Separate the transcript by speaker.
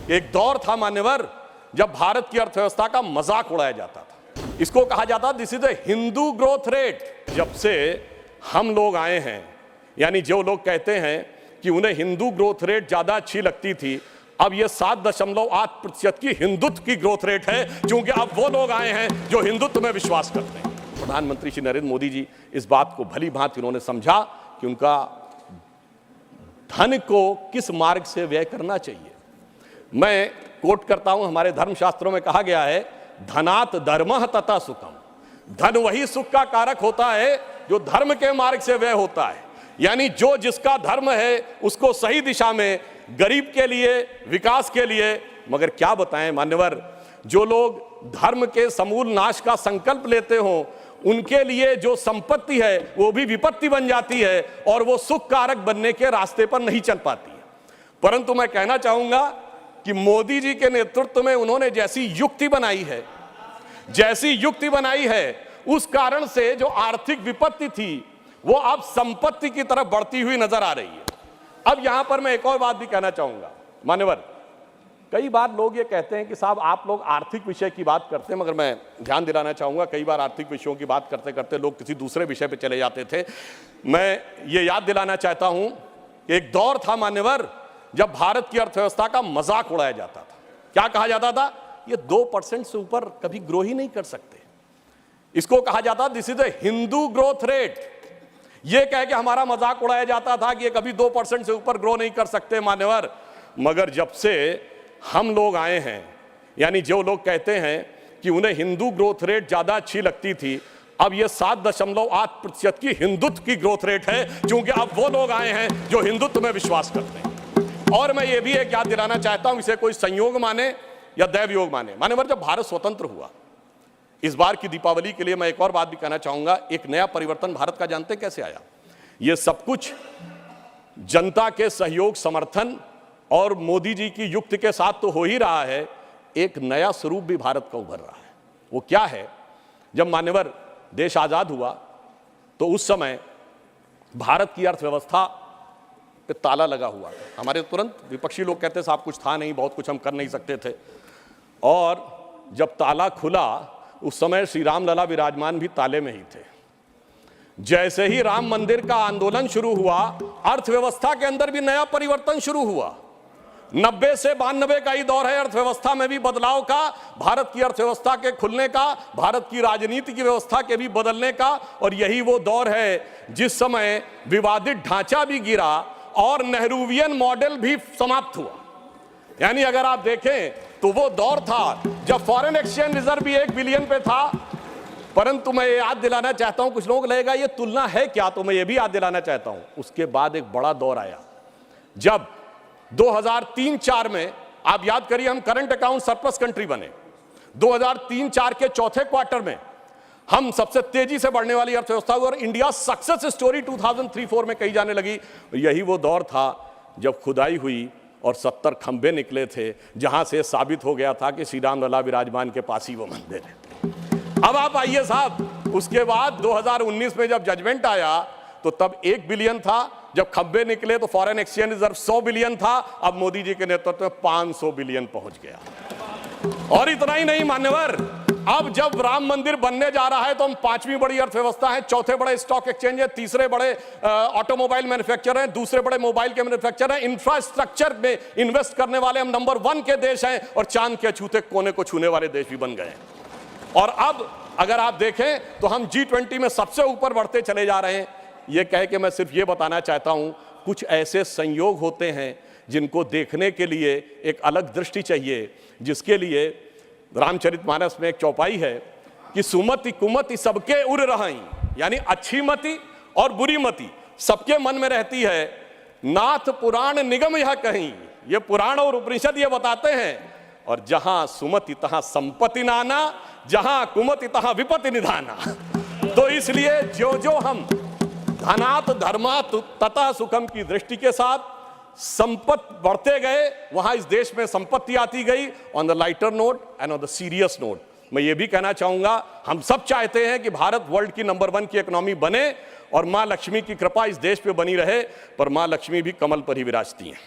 Speaker 1: एक दौर था मान्यवर जब भारत की अर्थव्यवस्था का मजाक उड़ाया जाता था। इसको कहा जाता this is a Hindu growth rate. जब से हम लोग आए हैं, यानी जो लोग कहते हैं कि उन्हें हिंदू ग्रोथ रेट ज्यादा अच्छी लगती थी, अब ये 7.8% की हिंदुत्व की ग्रोथ रेट है, क्योंकि अब वो लोग आए हैं जो हिंदुत्व में विश्वास करते हैं। प्रधानमंत्री श्री नरेंद्र मोदी जी इस बात को भली भांति उन्होंने समझा कि उनका धन को किस मार्ग से व्यय करना चाहिए। मैं कोट करता हूं, हमारे धर्मशास्त्रों में कहा गया है, धनात् धर्मः तथा सुखम। धन वही सुख का कारक होता है जो धर्म के मार्ग से व्यय होता है। यानी जो जिसका धर्म है उसको सही दिशा में, गरीब के लिए, विकास के लिए। मगर क्या बताएं मान्यवर, जो लोग धर्म के समूल नाश का संकल्प लेते हो, उनके लिए जो संपत्ति है वो भी विपत्ति बन जाती है और वो सुख कारक बनने के रास्ते पर नहीं चल पाती है। परंतु मैं कहना चाहूंगा कि मोदी जी के नेतृत्व में उन्होंने जैसी युक्ति बनाई है, उस कारण से जो आर्थिक विपत्ति थी वो अब संपत्ति की तरफ बढ़ती हुई नजर आ रही है। अब यहां पर मैं एक और बात भी कहना चाहूंगा मान्यवर, कई बार लोग ये कहते हैं कि साहब आप लोग आर्थिक विषय की बात करते हैं, मगर मैं ध्यान दिलाना चाहूंगा कई बार आर्थिक विषयों की बात करते करते लोग किसी दूसरे विषय पे चले जाते थे। मैं ये याद दिलाना चाहता हूं, एक दौर था मान्यवर जब भारत की अर्थव्यवस्था का मजाक उड़ाया जाता था। क्या कहा जाता था? ये 2% से ऊपर कभी ग्रो ही नहीं कर सकते। इसको कहा जाता this is a Hindu growth rate. ये कह के हमारा मजाक उड़ाया जाता था कि ये कभी 2% से ऊपर ग्रो नहीं कर सकते मान्यवर। मगर जब से हम लोग आए हैं, यानी जो लोग कहते हैं कि उन्हें हिंदू ग्रोथ रेट ज्यादा अच्छी लगती थी, अब ये 7.8% की हिंदुत्व की ग्रोथ रेट है, क्योंकि अब वो लोग आए हैं जो हिंदुत्व में विश्वास करते हैं। और मैं ये भी एक याद दिलाना चाहता हूं, इसे कोई संयोग माने या दैव योग माने, मान्यवर जब भारत स्वतंत्र हुआ, इस बार की दीपावली के लिए मैं एक और बात भी कहना चाहूंगा, एक नया परिवर्तन भारत का जानते कैसे आया? ये सब कुछ जनता के सहयोग, समर्थन और मोदी जी की युक्ति के साथ तो हो ही रहा है। एक नया स्वरूप भी भारत का उभर रहा है। वो क्या है? जब मान्यवर देश आजाद हुआ तो उस समय भारत की अर्थव्यवस्था पे ताला लगा हुआ था। हमारे तुरंत विपक्षी लोग कहते साहब कुछ था नहीं, बहुत कुछ हम कर नहीं सकते थे। और जब ताला खुला उस समय श्री राम लला विराजमान भी ताले में ही थे। जैसे ही राम मंदिर का आंदोलन शुरू हुआ, अर्थव्यवस्था के अंदर भी नया परिवर्तन शुरू हुआ। 90 से 92 का ही दौर है अर्थव्यवस्था में भी बदलाव का, भारत की अर्थव्यवस्था के खुलने का, भारत की राजनीति की व्यवस्था के भी बदलने का। और यही वो दौर है जिस समय विवादित ढांचा भी गिरा और नेहरूवियन मॉडल भी समाप्त हुआ। यानी अगर आप देखें तो वो दौर था जब फॉरेन एक्सचेंज रिजर्व भी 1 बिलियन पे था। परंतु मैं ये याद दिलाना चाहता हूं, कुछ लोग लगेगा ये तुलना है क्या, तो मैं ये भी याद दिलाना चाहता हूं, उसके बाद एक बड़ा दौर आया जब 2003-4 में, आप याद करिए, हम करंट अकाउंट सरप्लस कंट्री बने। 2003-4 के चौथे क्वार्टर में हम सबसे तेजी से बढ़ने वाली अर्थव्यवस्था हुई और इंडिया सक्सेस स्टोरी 2003-4 में कही जाने लगी। यही वो दौर था जब खुदाई हुई और 70 खंबे निकले थे, जहां से साबित हो गया था कि श्री राम लला विराजमान के पास ही वो मंदिर है। अब आप आइए साहब, उसके बाद 2019 में जब जजमेंट आया तो तब 1 बिलियन था, जब खंबे निकले तो फॉरेन एक्सचेंज रिजर्व 100 बिलियन था, अब मोदी जी के नेतृत्व में 500 बिलियन पहुंच गया। और इतना ही नहीं मान्यवर, अब जब राम मंदिर बनने जा रहा है तो हम 5वीं बड़ी अर्थव्यवस्था है, चौथे बड़े स्टॉक एक्सचेंज है, तीसरे बड़े ऑटोमोबाइल मैन्युफैक्चरर हैं, दूसरे बड़े मोबाइल के मैन्युफैक्चरर हैं, इंफ्रास्ट्रक्चर में इन्वेस्ट करने वाले हम नंबर 1 के देश हैं और चांद के अछूते कोने को छूने वाले देश भी बन गए हैं। और अब अगर आप देखें तो हम G20 में सबसे ऊपर बढ़ते चले जा रहे हैं। ये कह के मैं सिर्फ ये बताना चाहता हूं, कुछ ऐसे संयोग होते हैं जिनको देखने के लिए एक अलग दृष्टि चाहिए, जिसके लिए रामचरितमानस में एक चौपाई है कि सुमति कुमति सबके उर रही, यानी अच्छी मति और बुरी मति सबके मन में रहती है। नाथ पुराण निगम यह कहीं, ये पुराण और उपनिषद ये बताते हैं। और जहां सुमति तहां संपत्ति नाना, जहां कुमति तहां विपत्ति निधाना। तो इसलिए जो जो हम धनात् धर्मात् तथा सुखम की दृष्टि के साथ संपत्ति बढ़ते गए, वहां इस देश में संपत्ति आती गई। On the lighter note and on the serious note मैं ये भी कहना चाहूंगा, हम सब चाहते हैं कि भारत वर्ल्ड की नंबर 1 की इकोनॉमी बने और मां लक्ष्मी की कृपा इस देश पे बनी रहे, पर मां लक्ष्मी भी कमल पर ही विराजती हैं।